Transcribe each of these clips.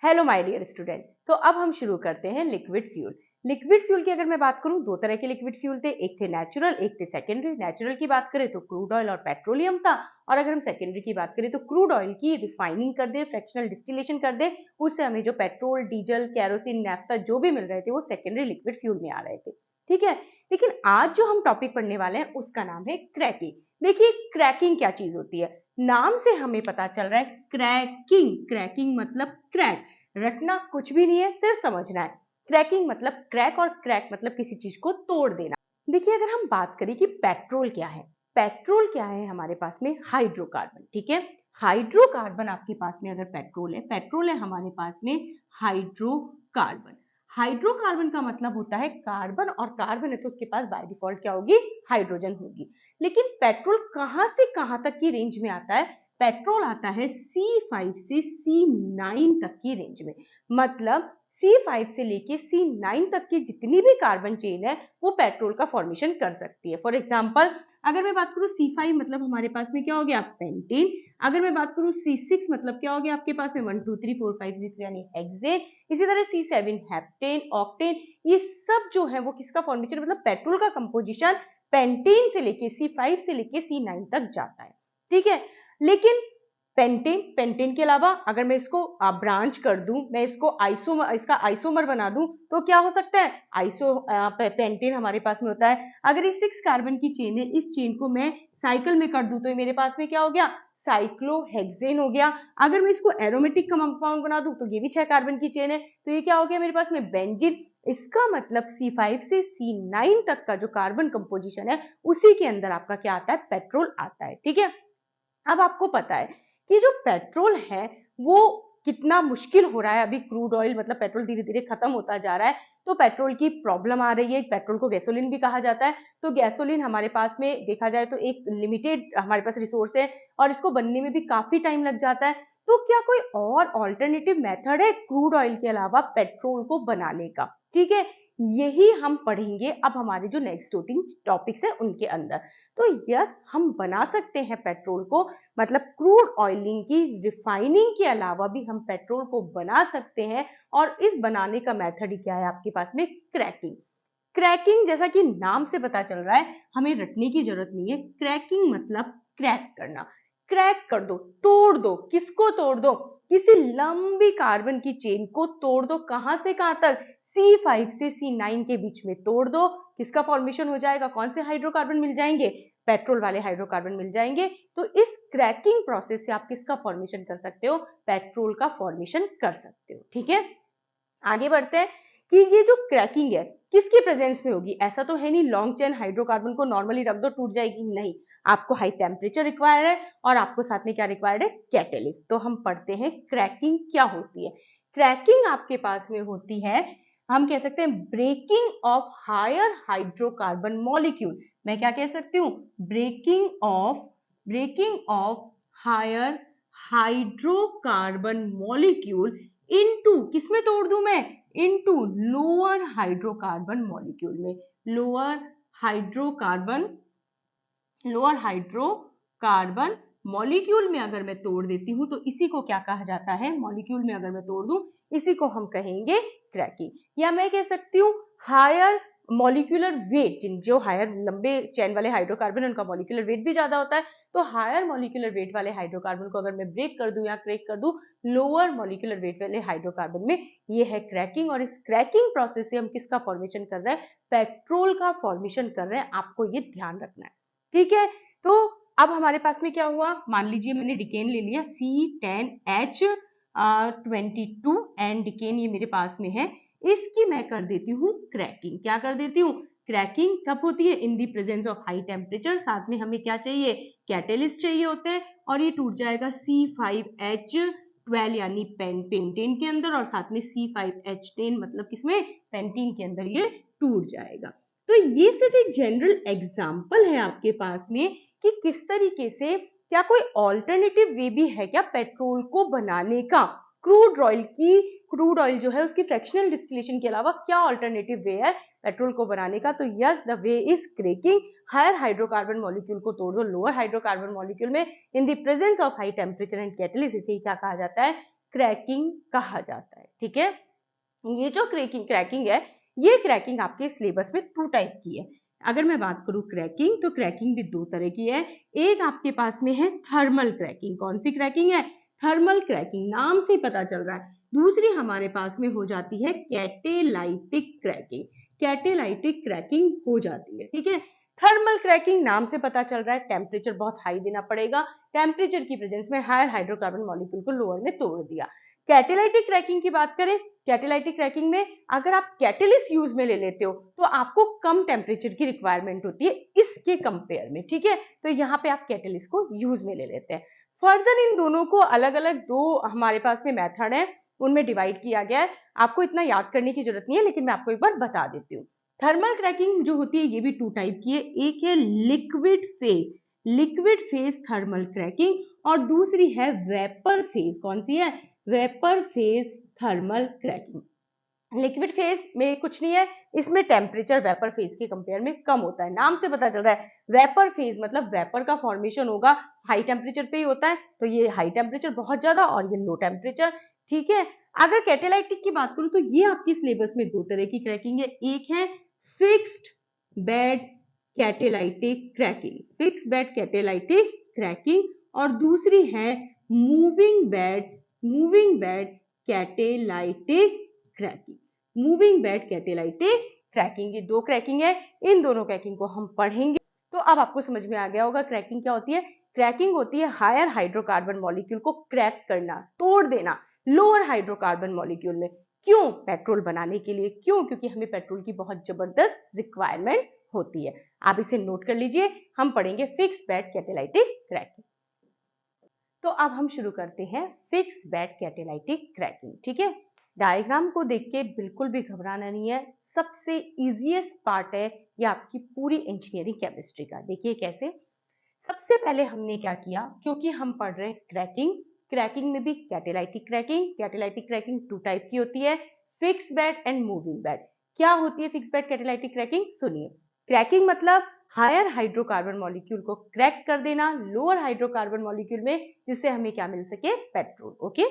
Hello my dear student. तो अब हम शुरू करते हैं लिक्विड फ्यूल। लिक्विड फ्यूल की अगर मैं बात करूं, दो तरह के लिक्विड फ्यूल थे, एक थे नेचुरल, एक थे सेकेंडरी। नेचुरल की बात करें तो क्रूड ऑयल और पेट्रोलियम था, और अगर हम सेकेंडरी की बात करें तो क्रूड ऑयल की रिफाइनिंग कर दे, फ्रैक्शनल डिस्टिलेशन कर दे, उससे हमें जो पेट्रोल, डीजल, केरोसिन, नैफ्था जो भी मिल रहे थे वो सेकेंडरी लिक्विड फ्यूल में आ रहे थे। ठीक है, लेकिन आज जो हम टॉपिक पढ़ने वाले हैं उसका नाम है क्रैकिंग। देखिए क्रैकिंग क्या चीज होती है, नाम से हमें पता चल रहा है क्रैकिंग। क्रैकिंग मतलब क्रैक, रटना कुछ भी नहीं है, सिर्फ समझना है। क्रैकिंग मतलब क्रैक, और क्रैक मतलब किसी चीज को तोड़ देना। देखिए अगर हम बात करें कि पेट्रोल क्या है, पेट्रोल क्या है हमारे पास में हाइड्रोकार्बन। ठीक है, हाइड्रोकार्बन आपके पास में अगर पेट्रोल है, पेट्रोल है हमारे पास में हाइड्रोकार्बन। हाइड्रोकार्बन का मतलब होता है कार्बन, और कार्बन है तो उसके पास बाय डिफॉल्ट क्या होगी, हाइड्रोजन होगी। लेकिन पेट्रोल कहां से कहां तक की रेंज में आता है, पेट्रोल आता है C5 से C9 तक की रेंज में। मतलब C5 से लेके C9 तक की जितनी भी कार्बन चेन है वो पेट्रोल का फॉर्मेशन कर सकती है। फॉर एग्जांपल अगर मैं बात करूं C5 मतलब हमारे पास में क्या हो गया, पेंटेन। अगर मैं बात करूं C6 मतलब क्या हो गया आपके पास में 1 2 3 4 5 6 यानी हेक्सेन। इसी तरह C7 हेप्टेन, ऑक्टेन, ये सब जो है वो किसका फॉर्मेशन, मतलब पेट्रोल का कंपोजिशन पेंटेन से लेके C5 से लेके C9 तक जाता है। ठीक है, लेकिन पेंटेन, पेंटेन के अलावा अगर मैं इसको ब्रांच कर दूं, मैं इसको आइसोमर, इसका आइसोमर बना दूं तो क्या हो सकता है, पेंटेन हमारे पास में होता है। अगर ये 6 कार्बन की चेन है, इस चेन को मैं साइकिल में कर दूं तो मेरे पास में क्या हो गया, साइक्लोहेक्सेन हो गया। अगर मैं इसको एरोमेटिक कंपाउंड बना दूं तो ये भी 6 कार्बन की चेन है, तो ये क्या हो गया मेरे पास में, बेंजीन। इसका मतलब C5 से C9 तक का जो कार्बन कंपोजिशन है उसी के अंदर आपका क्या आता है, पेट्रोल आता है। ठीक है, अब आपको पता है कि जो पेट्रोल है वो कितना मुश्किल हो रहा है। अभी क्रूड ऑयल मतलब पेट्रोल धीरे धीरे खत्म होता जा रहा है, तो पेट्रोल की प्रॉब्लम आ रही है। पेट्रोल को गैसोलीन भी कहा जाता है, तो गैसोलीन हमारे पास में देखा जाए तो एक लिमिटेड हमारे पास रिसोर्स है, और इसको बनने में भी काफी टाइम लग जाता है। तो क्या कोई और ऑल्टरनेटिव मेथड है क्रूड ऑयल के अलावा पेट्रोल को बनाने का? ठीक है, यही हम पढ़ेंगे अब हमारे जो नेक्स्ट 2-3 टॉपिक्स है उनके अंदर। तो यस, हम बना सकते हैं पेट्रोल को, मतलब क्रूड ऑयलिंग की रिफाइनिंग के अलावा भी हम पेट्रोल को बना सकते हैं। और इस बनाने का मेथड ही क्या है आपके पास में, क्रैकिंग। क्रैकिंग जैसा कि नाम से पता चल रहा है, हमें रटने की जरूरत नहीं है। क्रैकिंग मतलब क्रैक करना, क्रैक कर दो, तोड़ दो। किसको तोड़ दो, किसी लंबी कार्बन की चेन को तोड़ दो। कहां से कहां तक, C5 से C9 के बीच में तोड़ दो। किसका फॉर्मेशन हो जाएगा, कौन से हाइड्रोकार्बन मिल जाएंगे, पेट्रोल वाले हाइड्रोकार्बन मिल जाएंगे। तो इस क्रैकिंग प्रोसेस से आप किसका फॉर्मेशन कर सकते हो, पेट्रोल का फॉर्मेशन कर सकते हो। ठीक है, आगे बढ़ते हैं कि ये जो क्रैकिंग है किसकी प्रेजेंस में होगी। ऐसा तो है नहीं लॉन्ग चेन हाइड्रोकार्बन को नॉर्मली रख दो टूट जाएगी, नहीं। आपको हाई टेम्परेचर रिक्वायर्ड है, और आपको साथ में क्या रिक्वायर्ड है, कैटेलिस्ट। तो हम पढ़ते हैं क्रैकिंग क्या होती है। क्रैकिंग आपके पास में होती है, हम कह सकते हैं breaking of higher hydrocarbon molecule. मैं क्या कह सकती हूँ, breaking of higher hydrocarbon molecule into, किसमें तोड़ दूं मैं, इनटू लोअर हाइड्रोकार्बन मॉलिक्यूल में। Lower hydrocarbon lower hydrocarbon molecule में अगर मैं तोड़ देती हूं तो इसी को क्या कहा जाता है, मॉलिक्यूल में अगर मैं तोड़ दूं इसी को हम कहेंगे क्रैकिंग। या मैं कह सकती हूँ हायर मॉलिक्यूलर वेट, जो हायर लंबे चेन वाले हाइड्रोकार्बन उनका मॉलिक्यूलर वेट भी ज्यादा होता है, तो हायर मॉलिक्यूलर वेट वाले हाइड्रोकार्बन को अगर मैं ब्रेक कर दूं या क्रैक कर दूं लोअर मॉलिक्यूलर वेट वाले हाइड्रोकार्बन में, ये है क्रैकिंग। और इस क्रैकिंग प्रोसेस से हम किसका फॉर्मेशन कर रहे हैं, पेट्रोल का फॉर्मेशन कर रहे हैं। आपको ये ध्यान रखना है। ठीक है, तो अब हमारे पास में क्या हुआ, मान लीजिए मैंने डिकेन ले लिया C10H22 एंड डिकेन ये मेरे पास में है, इसकी मैं कर देती हूँ क्रैकिंग। क्या कर देती हूँ, क्रैकिंग कब होती है, in the presence of high temperature. साथ में हमें क्या चाहिए, कैटेलिस्ट चाहिए होते हैं, और ये टूट जाएगा C5H12 यानी पेंटेन के अंदर, और साथ में C5H10 मतलब किसमें, पेंटीन के अंदर ये टूट जाएगा। तो ये सिर्फ एक जनरल एग्जाम्पल है आपके पास में कि किस तरीके से, क्या कोई ऑल्टरनेटिव वे भी है क्या पेट्रोल को बनाने का। क्रूड ऑयल जो है उसकी फ्रैक्शनल डिस्टिलेशन के अलावा क्या ऑल्टरनेटिव वे है पेट्रोल को बनाने का। तो yes, the way is cracking. Higher hydrocarbon molecule को तोड़ दो लोअर हाइड्रोकार्बन मॉलिक्यूल में in the presence of high temperature and catalyst, इसे क्या कहा जाता है, क्रैकिंग कहा जाता है। ठीक है, ये जो क्रैकिंग है, ये क्रैकिंग आपके सिलेबस में 2 टाइप की है। अगर मैं बात करूं क्रैकिंग, तो क्रैकिंग भी 2 तरह की है। एक आपके पास में है थर्मल क्रैकिंग। कौन सी क्रैकिंग है? थर्मल क्रैकिंग, नाम से पता चल रहा है। दूसरी हमारे पास में हो जाती है कैटेलाइटिक क्रैकिंग। कैटेलाइटिक क्रैकिंग हो जाती है। ठीक है, थर्मल क्रैकिंग नाम से पता चल रहा है, टेम्परेचर बहुत हाई देना पड़ेगा, टेम्परेचर की प्रेजेंस में हायर हाइड्रोकार्बन मॉलिक्यूल को लोअर में तोड़ दिया। कैटेलाइटिक क्रैकिंग की बात करें, कैटेलाइटिक क्रैकिंग में अगर आप कैटेलिस्ट यूज में ले लेते हो तो आपको कम टेम्परेचर की रिक्वायरमेंट होती है इसके कंपेयर में। ठीक है, तो यहाँ पे आप कैटेलिस्ट को यूज में ले लेते हैं। फर्दर इन दोनों को अलग अलग 2 हमारे पास में मेथड है, उनमें डिवाइड किया गया है। आपको इतना याद करने की जरूरत नहीं है, लेकिन मैं आपको एक बार बता देती हूँ। थर्मल क्रैकिंग जो होती है ये भी 2 टाइप की है। एक है लिक्विड फेज थर्मल क्रैकिंग, और दूसरी है वेपर फेज। कौन सी है? Vapour phase thermal cracking. Liquid phase में कुछ नहीं है, इसमें टेम्परेचर वेपर फेज के कंपेयर में कम होता है। नाम से पता चल रहा है, वेपर फेज मतलब वेपर का फॉर्मेशन होगा हाई टेम्परेचर पे ही होता है, तो ये हाई टेम्परेचर बहुत ज्यादा और ये लो टेम्परेचर। ठीक है, अगर कैटेलाइटिक की बात करूं तो ये आपकी सिलेबस में 2 तरह की क्रैकिंग है। एक है fixed bed catalytic cracking, fixed bed catalytic cracking, और दूसरी है moving bed catalytic cracking. Moving bed catalytic cracking, ये 2 क्रैकिंग है। इन दोनों क्रैकिंग को हम पढ़ेंगे। तो अब आपको समझ में आ गया होगा क्रैकिंग क्या होती है। क्रैकिंग होती है हायर हाइड्रोकार्बन मॉलिक्यूल को क्रैक करना, तोड़ देना लोअर हाइड्रोकार्बन मॉलिक्यूल में। क्यों? पेट्रोल बनाने के लिए। क्यों? क्योंकि हमें पेट्रोल की बहुत जबरदस्त रिक्वायरमेंट होती है। आप इसे नोट कर लीजिए, हम पढ़ेंगे फिक्स्ड बेड कैटेलाइटिक क्रैकिंग। तो अब हम शुरू करते हैं फिक्स्ड बेड कैटेलाइटिक क्रैकिंग। ठीक है, डायग्राम को देख के बिल्कुल भी घबराना नहीं है, सबसे इजीएस्ट पार्ट है ये आपकी पूरी इंजीनियरिंग केमिस्ट्री का। देखिए कैसे। सबसे पहले हमने क्या किया, क्योंकि हम पढ़ रहे हैं क्रैकिंग में भी कैटेलाइटिक क्रैकिंग 2 टाइप की होती है, fixed bed and moving bed. क्या होती है फिक्स्ड बेड कैटेलाइटिक क्रैकिंग? सुनिए, क्रैकिंग मतलब हायर हाइड्रोकार्बन मॉलिक्यूल को क्रैक कर देना लोअर हाइड्रोकार्बन मॉलिक्यूल में, जिससे हमें क्या मिल सके? पेट्रोल। ओके,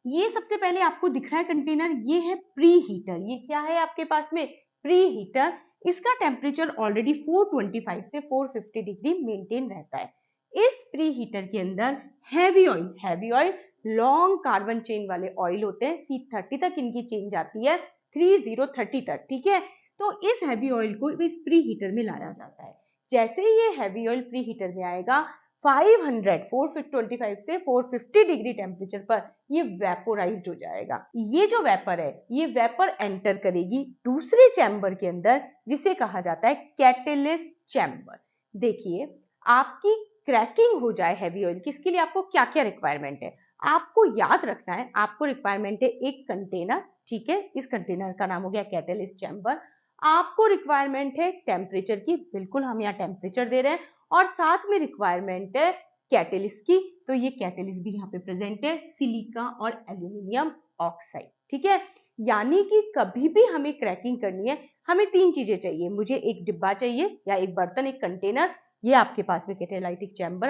ये सबसे पहले आपको दिख रहा है कंटेनर, ये है प्री हीटर। ये क्या है आपके पास में? Pre heater. इसका टेम्परेचर ऑलरेडी 425 से 450 डिग्री मेंटेन रहता है। इस प्री हीटर के अंदर heavy oil long carbon chain वाले ऑयल होते हैं, C30 तक इनकी चेन जाती है, 3030 तक। ठीक है, तो इस हैवी ऑयल को इस प्री हीटर में लाया जाता है। जैसे ही ये हैवी ऑयल प्री हीटर में आएगा, 425 से 450 डिग्री टेम्परेचर पर ये वेपोराइज्ड हो जाएगा। ये जो वेपर है, ये वेपर एंटर करेगी दूसरे चैम्बर के अंदर, जिसे कहा जाता है कैटेलिस्ट चैम्बर। देखिए, आपकी क्रैकिंग हो जाए हैवी ऑयल की, इसके लिए आपको क्या क्या रिक्वायरमेंट है आपको याद रखना है। आपको रिक्वायरमेंट है एक कंटेनर। ठीक है, इस कंटेनर का नाम हो गया कैटेलिस्ट चैम्बर। आपको रिक्वायरमेंट है टेम्परेचर की, बिल्कुल हम यहाँ टेम्परेचर दे रहे हैं, और साथ में रिक्वायरमेंट है कैटेलिस्ट की, तो ये कैटेलिस्ट भी यहाँ पे प्रेजेंट है, सिलिका और एल्यूमिनियम ऑक्साइड। ठीक है, यानी कि कभी भी हमें क्रैकिंग करनी है, हमें 3 चीजें चाहिए। मुझे एक डिब्बा चाहिए या एक बर्तन, एक कंटेनर, ये आपके पास में कैटेलाइटिक चैम्बर,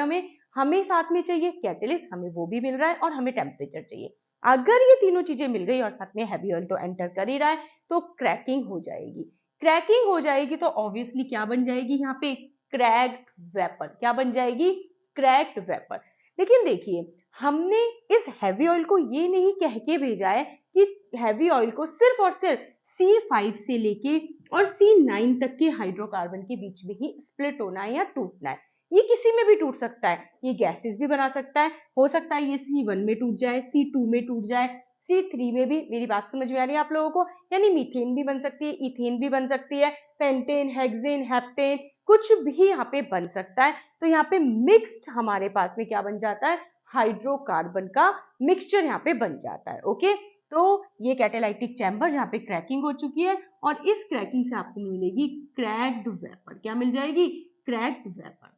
हमें साथ में चाहिए कैटेलिस्ट, हमें वो भी मिल रहा है, और हमें टेम्परेचर चाहिए। अगर ये तीनों चीजें मिल गई और साथ में हैवी ऑयल तो एंटर कर ही रहा है, तो क्रैकिंग हो जाएगी। क्रैकिंग हो जाएगी तो ऑब्वियसली क्या बन जाएगी यहाँ पे? Cracked vapour. क्या बन जाएगी? Cracked vapour. लेकिन देखिए, हमने इस हैवी ऑयल को ये नहीं कह के भेजा है कि हैवी ऑयल को सिर्फ और सिर्फ C5 से लेके और C9 तक के हाइड्रोकार्बन के बीच में ही स्प्लिट होना है या टूटना है। ये किसी में भी टूट सकता है, ये गैसेस भी बना सकता है, हो सकता है ये C1 में टूट जाए, C2 में टूट जाए, C3 में भी। मेरी बात समझ में आ रही है आप लोगों को? यानी मीथेन भी बन सकती है, इथेन भी बन सकती है, पेंटेन, हेक्सेन, हेप्टेन, कुछ भी यहाँ पे बन सकता है। तो यहाँ पे मिक्स्ड हमारे पास में क्या बन जाता है? हाइड्रोकार्बन का मिक्सचर यहाँ पे बन जाता है। ओके, तो ये कैटेलाइटिक चैम्बर जहाँ पे क्रैकिंग हो चुकी है, और इस क्रैकिंग से आपको मिलेगी क्रैक्ड वेपर। क्या मिल जाएगी? Cracked vapour.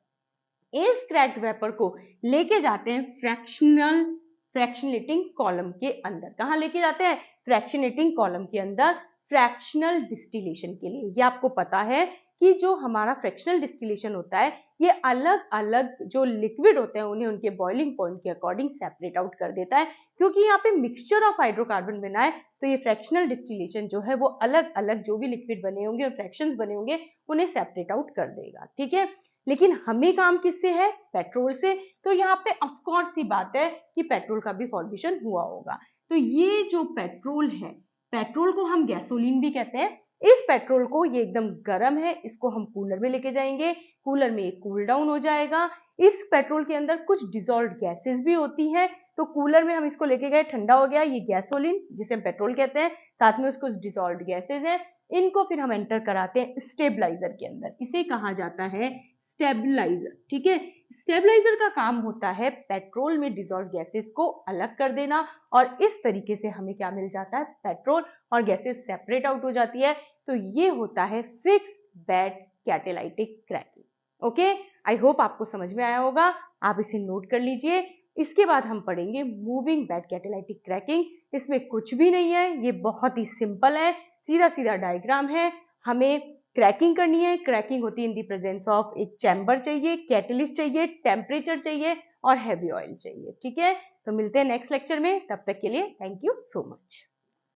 इस क्रैक्ड वेपर को लेके जाते हैं फ्रैक्शनेटिंग कॉलम के अंदर। कहाँ लेके जाते हैं? फ्रैक्शनेटिंग कॉलम के अंदर, फ्रैक्शनल डिस्टिलेशन के लिए। ये आपको पता है कि जो हमारा फ्रैक्शनल डिस्टिलेशन होता है ये अलग अलग जो लिक्विड होते हैं उन्हें उनके बॉइलिंग पॉइंट के अकॉर्डिंग सेपरेट आउट कर देता है। क्योंकि यहाँ पे मिक्सचर ऑफ हाइड्रोकार्बन बना है तो ये फ्रैक्शनल डिस्टिलेशन जो है वो अलग अलग जो भी लिक्विड बने होंगे और फ्रैक्शंस बने होंगे उन्हें सेपरेट आउट कर देगा, ठीक है। लेकिन हमें काम किससे है? पेट्रोल से। तो यहाँ पे ऑफकोर्स सी बात है कि पेट्रोल का भी फॉर्मेशन हुआ होगा। तो ये जो पेट्रोल है, पेट्रोल को हम गैसोलीन भी कहते हैं। इस पेट्रोल को, ये एकदम गर्म है, इसको हम कूलर में लेके जाएंगे, कूलर में कूल डाउन हो जाएगा। इस पेट्रोल के अंदर कुछ डिसॉल्व्ड गैसेस भी होती हैं, तो कूलर में हम इसको लेके गए, ठंडा हो गया, ये गैसोलीन जिसे हम पेट्रोल कहते हैं, साथ में उसको डिसॉल्व्ड गैसेस हैं, इनको फिर हम एंटर कराते हैं स्टेबलाइजर के अंदर। इसे कहा जाता है स्टेबलाइजर, ठीक है। स्टेबलाइजर का काम होता है पेट्रोल में डिसॉल्व गैसेस को अलग कर देना, और इस तरीके से हमें क्या मिल जाता है? पेट्रोल और गैसेस सेपरेट आउट हो जाती है। तो ये होता है fixed bed catalytic cracking. Okay, I hope आपको समझ में आया होगा, आप इसे नोट कर लीजिए। इसके बाद हम पढ़ेंगे मूविंग बेड कैटालाइटिक क्रैकिंग। इसमें कुछ भी नहीं है, ये बहुत ही सिंपल है, सीधा सीधा डायग्राम है। हमें क्रैकिंग करनी है। क्रैकिंग होती है इन दी प्रेजेंस ऑफ एक चैम्बर चाहिए, कैटलिस्ट चाहिए, टेम्परेचर चाहिए और हैवी ऑयल चाहिए, ठीक है। तो मिलते हैं नेक्स्ट लेक्चर में, तब तक के लिए थैंक यू सो मच।